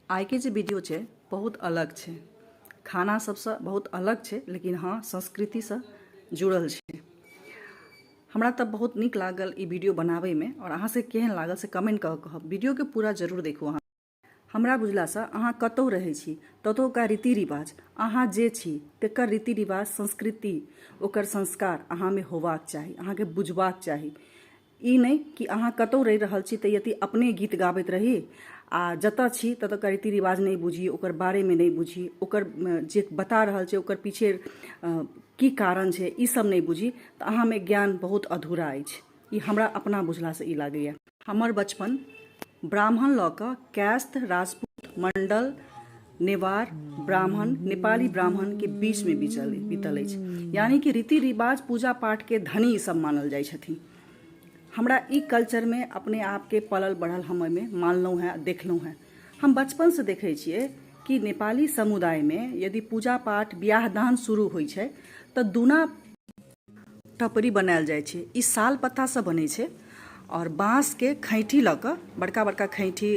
आइ के जे वीडियो छै बहुत अलग छै। खाना सबसँ बहुत अलग छै, लेकिन हाँ संस्कृतिसँ जुड़ल छै। हमरा तऽ बहुत नीक लागल ई वीडियो बनाबैमे, और अहाँ से केहन लागल से कमेंट कऽ कहब। वीडियो के पूरा जरूर देखू अहाँ। हमरा बुझलासँ अहाँ कतौ रहै छी ततौका रीति रिवाज, अहाँ जे छी तकर रीति रिवाज, संस्कृति, ओकर संस्कार अहाँमे होबाक चाही, अहाँके बुझबाक चाही। ई नहीं कि अहाँ कतौ रहि रहल छी तऽ यदि अपने गीत गाबैत रही आ जतऽ छी ततऽ रीति रिवाज नहीं बुझी, ओकर बारेमे नहीं बुझी, ओकर जे बता रहल छै ओकर पीछे की कारण छै ई सब नहीं बुझी, तऽ अहाँमे ज्ञान बहुत अधूरा अछि। ई हमरा अपना बुझलासँ ई लागैए। हमर बचपन ब्राह्मण लऽ कऽ कैस्थ, राजपूत, मंडल, नेवार, ब्राह्मण, नेपाली ब्राह्मण के बीच में बीतल अछि। यानी कि रीति रिवाज, पूजा पाठ के धनी ई सब मानल जाइ छथिन। हमरा ई कल्चर में अपने आप के पलल बढ़ल हमें मानलहुँ हैं, देखलहुँ हैं। हम बचपन से देखे छियै कि नेपाली समुदाय में यदि पूजा पाठ, बियाह दान शुरू होइ छै तऽ दूना टपरी बनायल जाइ छै। ई साल पत्ता से बनै छै और बाँस के खैठी लऽ कऽ बड़का बड़का खैठी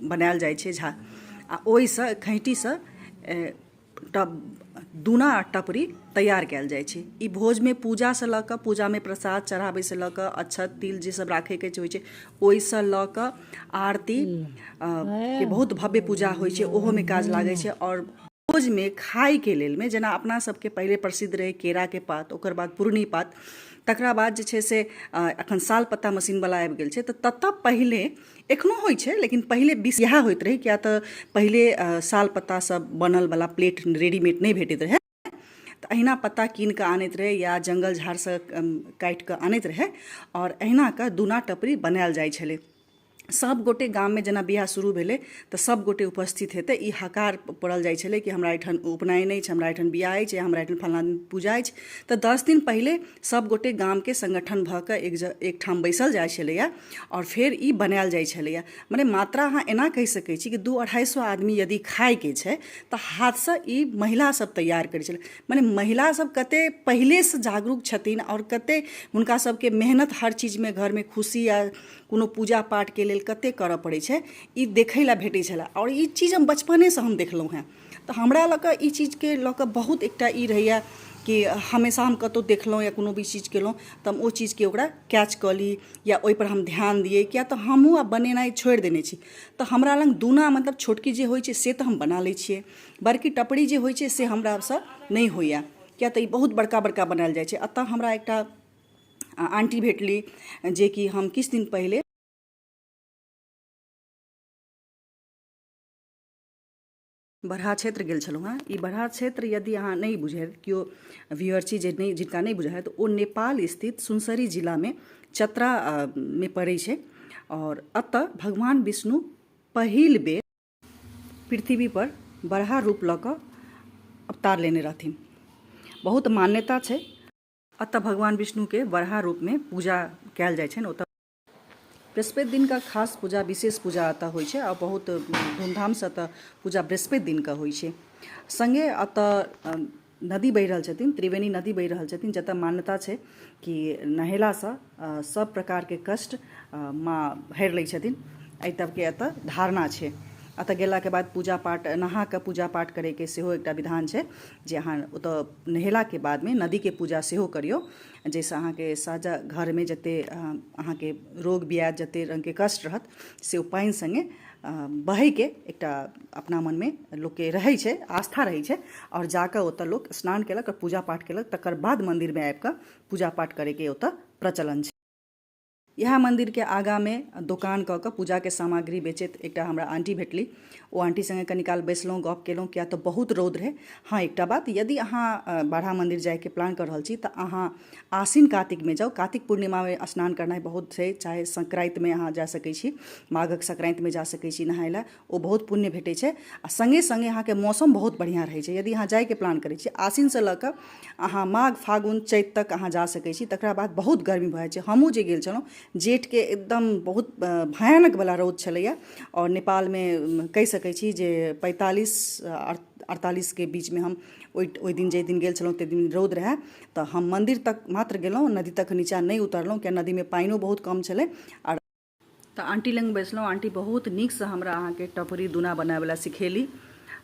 बनायल जाइ छै आ ओहिसँ खैंटीसँ दूना टपरी तैयार कयल जाइ छै। ई भोजमे पूजासँ लऽ कऽ, पूजामे प्रसाद चढ़ाबैसँ लऽ कऽ, अक्षत तिल जे सब राखैके होइ छै ओहिसँ लऽ कऽ आरती के बहुत भव्य पूजा होइ छै, ओहोमे काज लागै छै। और भोजमे खायके लेल में जेना अपना सबके पहिले प्रसिद्ध रहै केराके पात, ओकर बाद पूर्णी पात, तकरा बाद जे छै से अखन साल पत्ता मशीनवला आबि गेल छै। तऽ ततऽ पहिले एखनो होइ छै, लेकिन पहिले इएह होइत रहै, किया तऽ पहिले साल पत्तासँ बनलवला प्लेट रेडीमेड नहीं भेटैत रहै। तऽ अहिना पत्ता कीन कऽ आनैत रहै या जंगल झाड़सँ काटि कऽ आनैत रहै, और अहिना कऽ दूना टपरी बनायल जाइ छलै। सब गोटे गाम में जेना बियाह शुरू भेलै तऽ सब गोटे उपस्थित हेतै, ई हकार पड़ल जाइ छलै कि हमरा एहिठाम उपनयन अछि, हमरा एहिठाम बियाह अछि, हमरा एहिठाम फलाना दिन पूजा अछि। तऽ 10 दिन पहिले सब गोटे गाम के संगठन भऽ कऽ एक ठाम बैसल जाइ छलैया और फेर ई बनायल जाइ छलैया। माने मात्रा अहाँ एना कहि सकै छी कि 200-250 आदमी यदि खायके छै तऽ हाथसँ ई महिला सब तैयार करै छलै। माने महिला सब कते पहिलेसँ जागरूक छथिन और कते हुनका सबके मेहनत हर चीजमे, घरमे खुशी या कोनो पूजा पाठके लेल कते करऽ पड़ै छै, ई देखै लए भेटै छलै। और ई चीज हम बचपनेसँ हम देखलहुँ हैं। तऽ हमरा लऽ कऽ ई चीजके लऽ कऽ बहुत एकटा ई रहैया कि हमेशा हम कतौ देखलहुँ या कोनो भी चीज केलहुँ तऽ हम ओ चीजके ओकरा कैच कऽ ली या ओहिपर हम ध्यान दिए, किया तऽ हमहूँ आब बनेनाइ छोड़ि देने छी। तऽ हमरा लग दूना मतलब छोटकी जे होइ छै से तऽ हम बना लै छियै, बड़की टपरी जे होइ छै से हमरासँ नहीं होइए, किया तऽ ई बहुत बड़का बड़का बनायल जाइ छै। एतऽ हमरा एकटा आंटी भेटली जे कि हम किछु दिन पहिले बरहा क्षेत्र गेल छलहुँ हैं। ई बरहा क्षेत्र यदि अहाँ नहीं बुझै, केओ व्यूअर छी जे नहीं, जिनका नहीं बुझा है, तो ओ नेपाल स्थित सुनसरी जिला में चतरा में पड़ै छै। और अतः भगवान विष्णु पहिल बेर पृथ्वी पर बरहा रूप लऽ कऽ अवतार लेने रहथिन। बहुत मान्यता छै। अतः भगवान विष्णु के बरहा रूप में पूजा कयल जाइ छै। ओतऽ बृहस्पति दिन का खास पूजा, विशेष पूजा अतः होइ छै और बहुत धूमधामसँ अतः पूजा बृहस्पति दिन का होइ छै। संगे अतः नदी बहि रहल छथिन, त्रिवेणी नदी बहि रहल छथिन, जतऽ मान्यता छै कि नहेलासँ सब प्रकारके कष्ट माँ हरि लै छथिन। एहि तबके एतऽ धारणा छै। अतऽ गेलाके बाद पूजा पाठ, नहा कऽ पूजा पाठ करैके सेहो एकटा विधान छै, जे अहाँ ओतऽ नहेलाके बादमे नदीके पूजा सेहो करियौ, जाहिसँ अहाँके साजा घरमे जते अहाँके रोग ब्याध, जते रङ्गके कष्ट रहत से ओ पानि सङ्गे बहैके एकटा अपना मनमे लोकके रहै छै, आस्था रहै छै। और जाकऽ ओतऽ लोक स्नान केलक और पूजा पाठ केलक, तकर बाद मन्दिरमे आबि कऽ पूजा पाठ करैके ओतऽ प्रचलन छै। इएह मन्दिरके आगाँमे दोकान कऽ कऽ पूजाके सामग्री बेचैत एकटा हमरा आंटी भेटली। ओ आंटी सङ्गे कनि काल बैसलहुँ, गप केलहुँ, किया तऽ बहुत रौद रहै। हाँ एकटा बात, यदि अहाँ बारहा मन्दिर जाइके प्लान कर रहल छी तऽ अहाँ आसिन कातिकमे जाउ। कार्तिक पूर्णिमामे स्नान करनाइ बहुत छै, चाहे संक्रांतिमे अहाँ जा सकै छी, माघक संक्रांतिमे जा सकै छी नहाय लए, ओ बहुत पुण्य भेटै छै। आ संगे संगे अहाँके मौसम बहुत बढ़िआँ रहै छै। यदि अहाँ जाइके प्लान करै छी आसिनसँ लऽ कऽ अहाँ माघ फागुन चैत तक अहाँ जा सकै छी, तकरा बाद बहुत गर्मी भऽ जाइ छै। हमहूँ जे गेल छलहुँ जेठ के एकदम बहुत भयानक वाला रौद छलैया, और नेपाल में कहि सकै छी जे 45-48 के बीच में हम ओहि दिन जे दिन गेल छलहुँ ते दिन रौद रहै। तऽ हम मंदिर तक मात्र गेलहुँ, नदी तक नीचाँ नहीं उतरलहुँ, किया नदी में पानिओ बहुत कम छलै। और तो आंटी लग बैसलहुँ। आंटी बहुत नीकसँ हमरा अहाँके टपरी दुना बनाबैला सिखेली।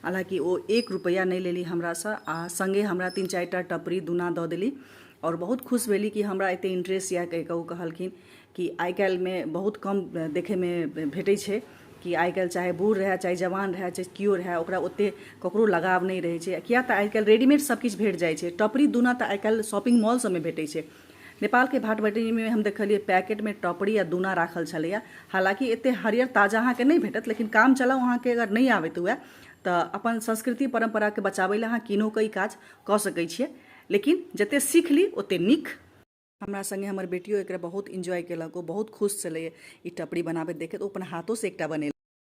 हालांकि वो 1 रुपैया नहीं लेली हमरासँ आ संगे हमरा 3-4 टा टपरी दुना दऽ देली और बहुत खुश भेली कि हमरा एते इंटरेस्ट या कहि कऽ ओ कहलखिन कि आइ काल्हिमे बहुत कम देखैमे भेटै छै कि आइ काल्हि चाहे बूढ़ रहै चाहे जवान रहै चाहे केओ रहै ओकरा ओते ककरो लगाव नहीं रहै छै। किया तऽ आइ काल्हि रेडीमेड सब किछु भेट जाइ छै। टपरी दुना तऽ आइ काल्हि शॉपिंग मॉल सबमे भेटै छै। नेपाल के भाट भट्टी में हम देखलिए पैकेट में टपरी या दुना राखल छलैया। हालांकि एते हरियर ताजा अहाँ के नहीं भेटत, लेकिन काम चलाउ अहाँ के अगर नहीं आबैत हुए तो अपन संस्कृति परंपरा के बचाबै ला अहाँ किनो कई काज कऽ सकै छियै। लेकिन जते सीख ली ओते नीक। हमरा संगे हमर बेटियो एकरा बहुत एंजॉय केलक। ओ बहुत खुश छलै ई टपरी बनाबैत देखैत। ओ अपन हाथों से एकटा बनेलक।